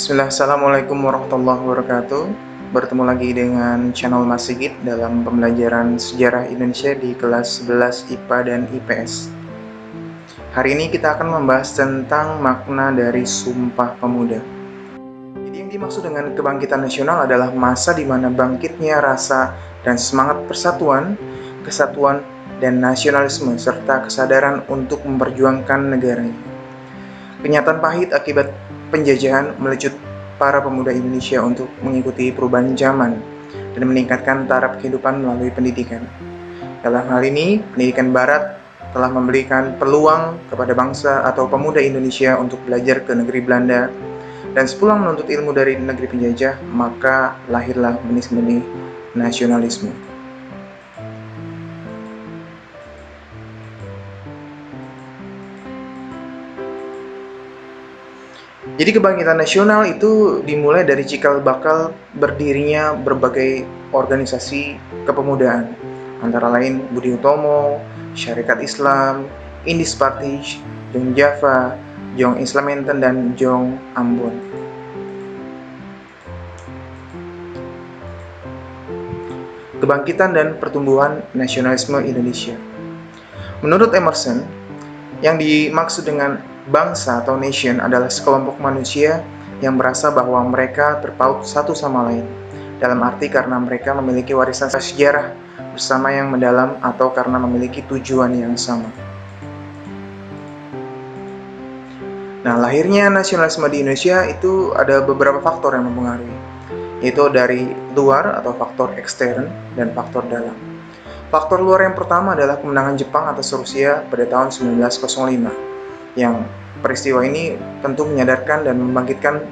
Bismillah, Assalamualaikum warahmatullahi wabarakatuh. Bertemu lagi dengan channel Mas Sigit dalam pembelajaran sejarah Indonesia di kelas 11 IPA dan IPS. Hari ini kita akan membahas tentang makna dari Sumpah Pemuda. Jadi yang dimaksud dengan kebangkitan nasional adalah masa di mana bangkitnya rasa dan semangat persatuan, kesatuan, dan nasionalisme serta kesadaran untuk memperjuangkan negaranya. Kenyataan pahit akibat penjajahan melecut para pemuda Indonesia untuk mengikuti perubahan zaman dan meningkatkan taraf kehidupan melalui pendidikan. Dalam hal ini, pendidikan Barat telah memberikan peluang kepada bangsa atau pemuda Indonesia untuk belajar ke negeri Belanda, dan sepulang menuntut ilmu dari negeri penjajah, maka lahirlah benih-benih nasionalisme. Jadi kebangkitan nasional itu dimulai dari cikal bakal berdirinya berbagai organisasi kepemudaan, antara lain Budi Utomo, Syarikat Islam, Indis Partij, Jong Java, Jong Islamenten, dan Jong Ambon. Kebangkitan dan pertumbuhan nasionalisme Indonesia. Menurut Emerson, yang dimaksud dengan bangsa atau nation adalah sekelompok manusia yang merasa bahwa mereka terpaut satu sama lain, dalam arti karena mereka memiliki warisan sejarah bersama yang mendalam atau karena memiliki tujuan yang sama. Nah, lahirnya nasionalisme di Indonesia itu ada beberapa faktor yang mempengaruhi, yaitu dari luar atau faktor ekstern dan faktor dalam. Faktor luar yang pertama adalah kemenangan Jepang atas Rusia pada tahun 1905, yang peristiwa ini tentu menyadarkan dan membangkitkan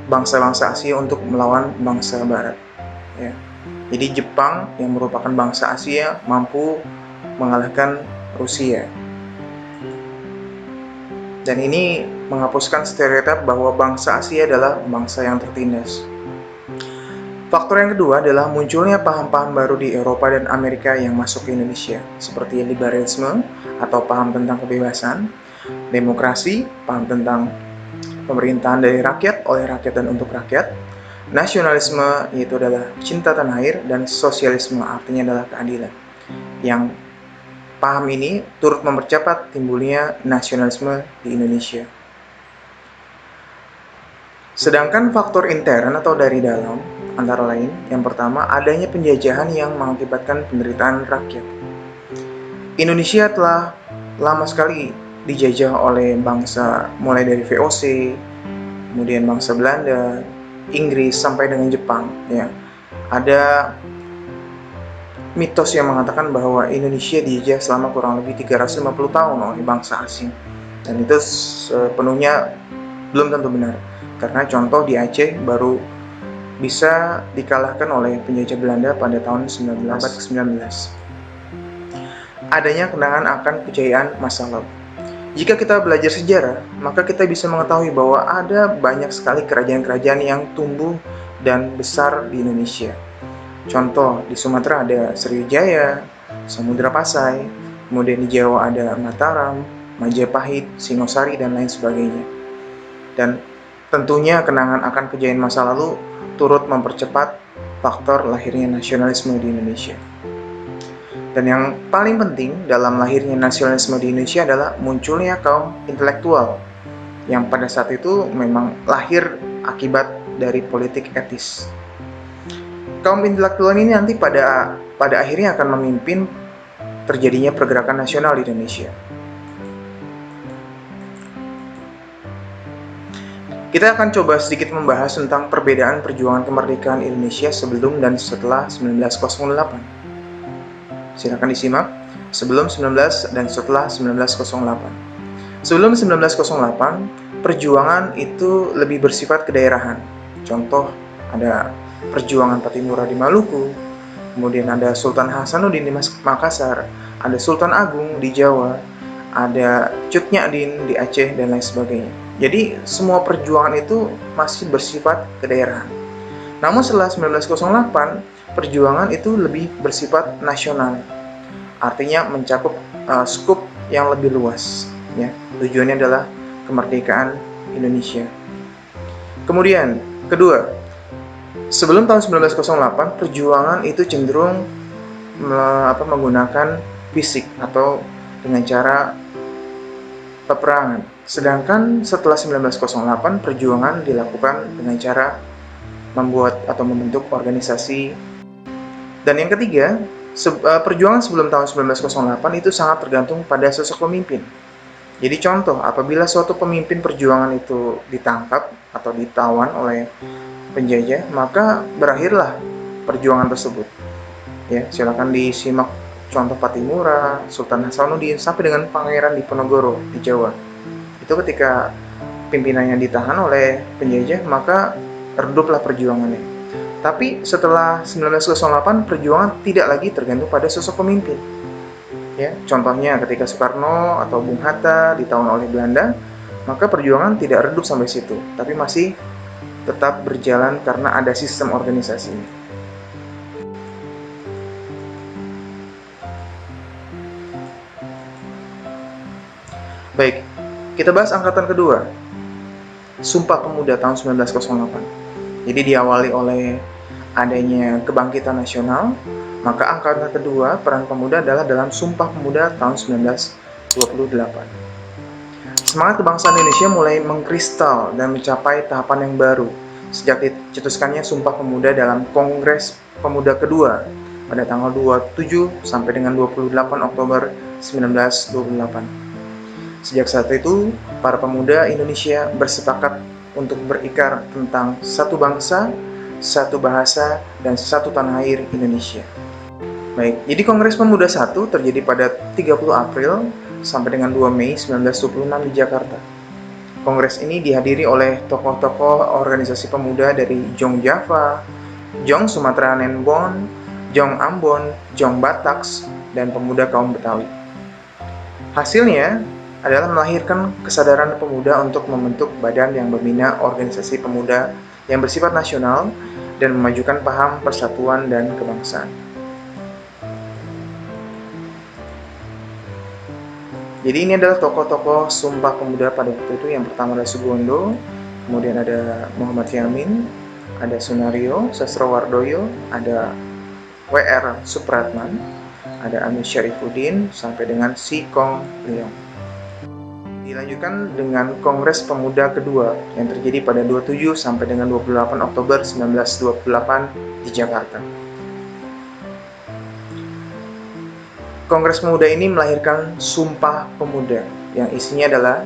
bangsa-bangsa Asia untuk melawan bangsa Barat. Ya. Jadi Jepang yang merupakan bangsa Asia mampu mengalahkan Rusia. Dan ini menghapuskan stereotip bahwa bangsa Asia adalah bangsa yang tertindas. Faktor yang kedua adalah munculnya paham-paham baru di Eropa dan Amerika yang masuk ke Indonesia, seperti liberalisme atau paham tentang kebebasan, demokrasi, paham tentang pemerintahan dari rakyat, oleh rakyat, dan untuk rakyat, nasionalisme, yaitu adalah cinta tanah air, dan sosialisme, artinya adalah keadilan. Yang paham ini turut mempercepat timbulnya nasionalisme di Indonesia. Sedangkan faktor intern atau dari dalam, antara lain, yang pertama, adanya penjajahan yang mengakibatkan penderitaan rakyat. Indonesia telah lama sekali dijajah oleh bangsa mulai dari VOC, kemudian bangsa Belanda, Inggris, sampai dengan Jepang. Ya, ada mitos yang mengatakan bahwa Indonesia dijajah selama kurang lebih 350 tahun oleh bangsa asing, dan itu sepenuhnya belum tentu benar, karena contoh di Aceh baru bisa dikalahkan oleh penjajah Belanda pada tahun 19. Adanya kenangan akan kejayaan masa lalu. Jika kita belajar sejarah, maka kita bisa mengetahui bahwa ada banyak sekali kerajaan-kerajaan yang tumbuh dan besar di Indonesia. Contoh, di Sumatera ada Sriwijaya, Samudra Pasai, kemudian di Jawa ada Mataram, Majapahit, Singosari, dan lain sebagainya. Dan tentunya kenangan akan kejayaan masa lalu turut mempercepat faktor lahirnya nasionalisme di Indonesia. Dan yang paling penting dalam lahirnya nasionalisme di Indonesia adalah munculnya kaum intelektual yang pada saat itu memang lahir akibat dari politik etis. Kaum intelektual ini nanti pada akhirnya akan memimpin terjadinya pergerakan nasional di Indonesia. Kita akan coba sedikit membahas tentang perbedaan perjuangan kemerdekaan Indonesia sebelum dan setelah 1908. Silakan disimak sebelum 19 dan setelah 1908. Sebelum 1908, perjuangan itu lebih bersifat kedaerahan. Contoh, ada perjuangan Pattimura di Maluku, kemudian ada Sultan Hasanuddin di Makassar, ada Sultan Agung di Jawa, ada Cut Nyak-Dien di Aceh, dan lain sebagainya. Jadi semua perjuangan itu masih bersifat kedaerahan. Namun setelah 1908, perjuangan itu lebih bersifat nasional. Artinya mencakup skup yang lebih luas. Ya, tujuannya adalah kemerdekaan Indonesia. Kemudian, kedua, sebelum tahun 1908, perjuangan itu cenderung menggunakan fisik atau dengan cara peperangan. Sedangkan setelah 1908, perjuangan dilakukan dengan cara membuat atau membentuk organisasi. Dan yang ketiga, perjuangan sebelum tahun 1908 itu sangat tergantung pada sosok pemimpin. Jadi contoh, apabila suatu pemimpin perjuangan itu ditangkap atau ditawan oleh penjajah, maka berakhirlah perjuangan tersebut. Ya, silakan disimak contoh Patimura, Sultan Hasanuddin, sampai dengan Pangeran Diponegoro di Jawa. Itu ketika pimpinannya ditahan oleh penjajah, maka reduplah perjuangannya. Tapi setelah 1908, perjuangan tidak lagi tergantung pada sosok pemimpin. Ya, contohnya ketika Soekarno atau Bung Hatta ditawan oleh Belanda, maka perjuangan tidak redup sampai situ, tapi masih tetap berjalan karena ada sistem organisasi. Baik, kita bahas angkatan kedua, Sumpah Pemuda tahun 1908. Jadi diawali oleh adanya kebangkitan nasional, maka angkatan kedua peran pemuda adalah dalam Sumpah Pemuda tahun 1928. Semangat kebangsaan Indonesia mulai mengkristal dan mencapai tahapan yang baru sejak dicetuskannya Sumpah Pemuda dalam Kongres Pemuda kedua pada tanggal 27 sampai dengan 28 Oktober 1928. Sejak saat itu, para pemuda Indonesia bersepakat untuk berikrar tentang satu bangsa, satu bahasa, dan satu tanah air Indonesia. Baik, jadi Kongres Pemuda 1 terjadi pada 30 April sampai dengan 2 Mei 1926 di Jakarta. Kongres ini dihadiri oleh tokoh-tokoh organisasi pemuda dari Jong Java, Jong Sumatera Nenbon, Jong Ambon, Jong Bataks, dan pemuda kaum Betawi. Hasilnya adalah melahirkan kesadaran pemuda untuk membentuk badan yang membina organisasi pemuda yang bersifat nasional dan memajukan paham persatuan dan kebangsaan. Jadi ini adalah tokoh-tokoh Sumpah Pemuda pada waktu itu. Yang pertama ada Sugondo, kemudian ada Muhammad Yamin, ada Sunario, Sastrowardoyo, ada W.R. Supratman, ada Amir Syarifuddin, sampai dengan Si Kong Leong. Dilanjutkan dengan Kongres Pemuda kedua yang terjadi pada 27 sampai dengan 28 Oktober 1928 di Jakarta. Kongres Pemuda ini melahirkan Sumpah Pemuda yang isinya adalah: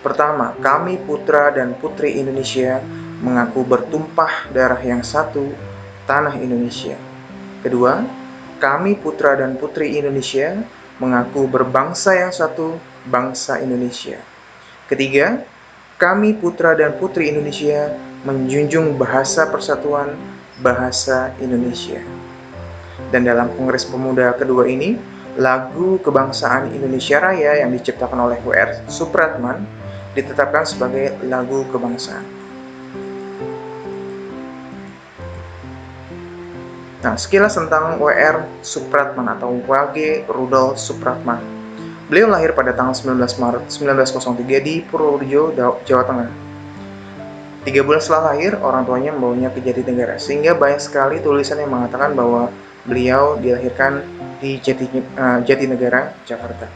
pertama, kami putra dan putri Indonesia mengaku bertumpah darah yang satu, tanah Indonesia. Kedua, kami putra dan putri Indonesia mengaku berbangsa yang satu, bangsa Indonesia. Ketiga, kami putra dan putri Indonesia menjunjung bahasa persatuan, bahasa Indonesia. Dan dalam Kongres Pemuda kedua ini, lagu Kebangsaan Indonesia Raya yang diciptakan oleh W.R. Supratman ditetapkan sebagai lagu kebangsaan. Nah, sekilas tentang W.R. Supratman atau W.G. Rudolf Supratman. Beliau lahir pada tanggal 19 Maret 1903 di Purworejo, Jawa Tengah. 3 bulan setelah lahir, orang tuanya membawanya ke Jatinegara, sehingga banyak sekali tulisan yang mengatakan bahwa beliau dilahirkan di Jatinegara, Jakarta.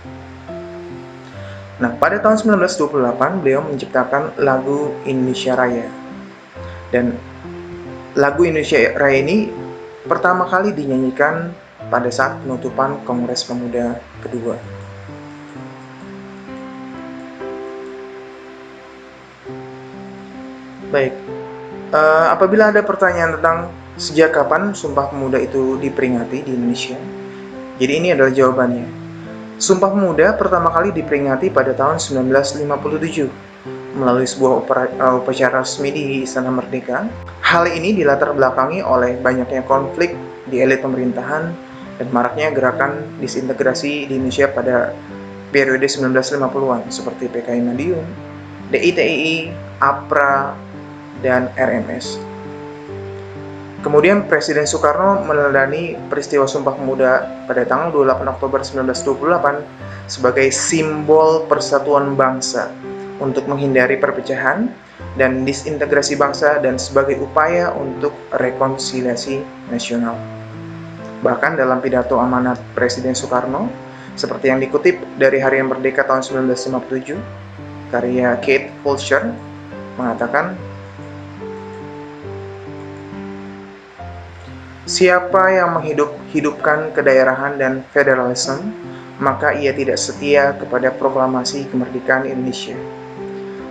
Nah, pada tahun 1928, beliau menciptakan lagu Indonesia Raya. Dan lagu Indonesia Raya ini pertama kali dinyanyikan pada saat penutupan Kongres Pemuda kedua. Baik, apabila ada pertanyaan tentang sejak kapan Sumpah Pemuda itu diperingati di Indonesia, jadi ini adalah jawabannya. Sumpah Pemuda pertama kali diperingati pada tahun 1957 melalui sebuah upacara resmi di Istana Merdeka. Hal ini dilatar belakangi oleh banyaknya konflik di elit pemerintahan dan maraknya gerakan disintegrasi di Indonesia pada periode 1950-an seperti PKI Madiun, DITII, APRA, dan RMS. Kemudian Presiden Soekarno meneladani peristiwa Sumpah Pemuda pada tanggal 28 Oktober 1928 sebagai simbol persatuan bangsa untuk menghindari perpecahan. dan disintegrasi bangsa dan sebagai upaya untuk rekonsiliasi nasional. Bahkan dalam pidato amanat Presiden Soekarno, seperti yang dikutip dari Harian Merdeka tahun 1957, karya Kate Fulcher mengatakan, siapa yang menghidupkan kedaerahan dan federalisme, maka ia tidak setia kepada proklamasi kemerdekaan Indonesia.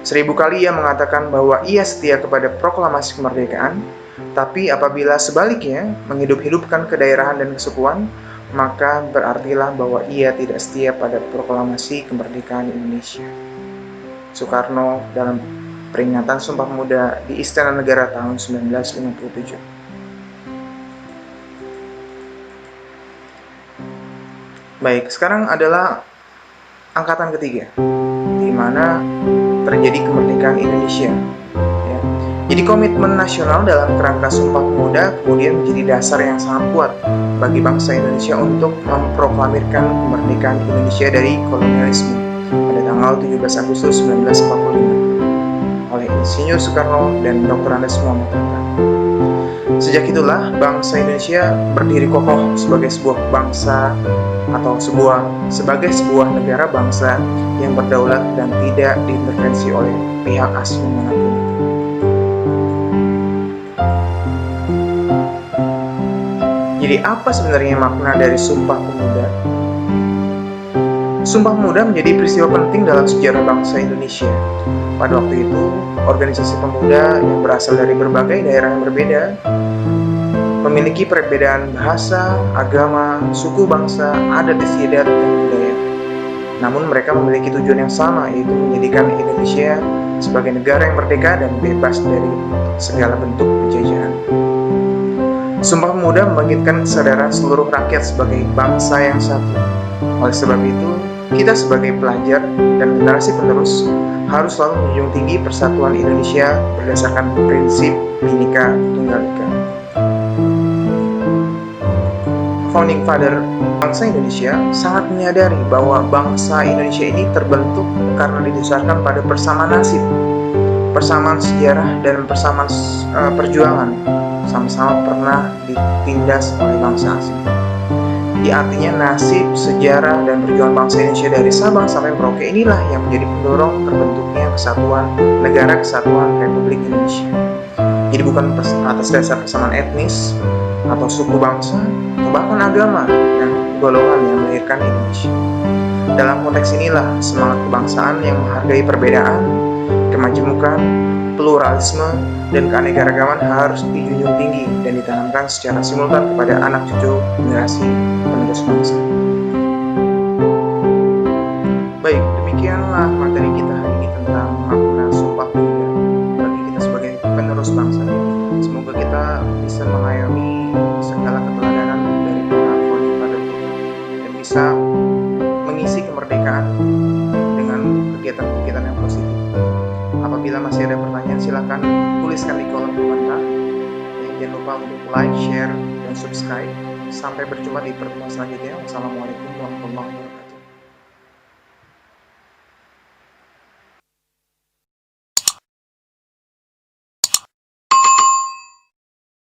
1000 kali ia mengatakan bahwa ia setia kepada proklamasi kemerdekaan, tapi apabila sebaliknya menghidup-hidupkan kedaerahan dan kesukuan, maka berartilah bahwa ia tidak setia pada proklamasi kemerdekaan Indonesia. Soekarno dalam peringatan Sumpah Pemuda di Istana Negara tahun 1957. Baik, sekarang adalah angkatan ketiga, di mana terjadi kemerdekaan Indonesia. Ya. Jadi komitmen nasional dalam kerangka Sumpah Pemuda kemudian menjadi dasar yang sangat kuat bagi bangsa Indonesia untuk memproklamirkan kemerdekaan Indonesia dari kolonialisme pada tanggal 17 Agustus 1945 oleh Insinyur Soekarno dan Dr. Andes Muhammad Hatta. Sejak itulah bangsa Indonesia berdiri kokoh sebagai sebuah bangsa atau sebagai sebuah negara bangsa yang berdaulat dan tidak diintervensi oleh pihak asing manapun. Jadi apa sebenarnya makna dari Sumpah Pemuda? Sumpah Pemuda menjadi peristiwa penting dalam sejarah bangsa Indonesia. Pada waktu itu, organisasi pemuda yang berasal dari berbagai daerah yang berbeda memiliki perbedaan bahasa, agama, suku bangsa, adat istiadat, dan budaya. Namun mereka memiliki tujuan yang sama, yaitu menjadikan Indonesia sebagai negara yang merdeka dan bebas dari segala bentuk penjajahan. Sumpah Pemuda membangkitkan kesadaran seluruh rakyat sebagai bangsa yang satu. Oleh sebab itu, kita sebagai pelajar dan generasi penerus harus selalu menjunjung tinggi persatuan Indonesia berdasarkan prinsip Bhinneka Tunggal Ika. Founding Father bangsa Indonesia sangat menyadari bahwa bangsa Indonesia ini terbentuk karena didasarkan pada persamaan nasib, persamaan sejarah, dan persamaan perjuangan, sama-sama pernah ditindas oleh bangsa asing. Artinya nasib, sejarah, dan perjuangan bangsa Indonesia dari Sabang sampai Merauke inilah yang menjadi pendorong terbentuknya kesatuan Negara Kesatuan Republik Indonesia. Jadi bukan atas dasar kesamaan etnis atau suku bangsa atau bahkan agama dan golongan yang melahirkan Indonesia. Dalam konteks inilah semangat kebangsaan yang menghargai perbedaan, kemajemukan, pluralisme, dan keanekaragaman harus dijunjung tinggi dan ditanamkan secara simultan kepada anak cucu generasi penerus bangsa. Baik, demikianlah materi kita hari ini tentang makna Sumpah Pemuda bagi kita sebagai penerus bangsa. Semoga kita bisa mengayomi segala keteladanan dari para founding father kita dan bisa mengisi kemerdekaan dengan kegiatan-kegiatan yang positif. Apabila masih ada pertanyaan, silakan tuliskan di kolom komentar. Jangan lupa untuk like, share, dan subscribe. Sampai berjumpa di pertemuan selanjutnya. Wassalamualaikum warahmatullahi wabarakatuh.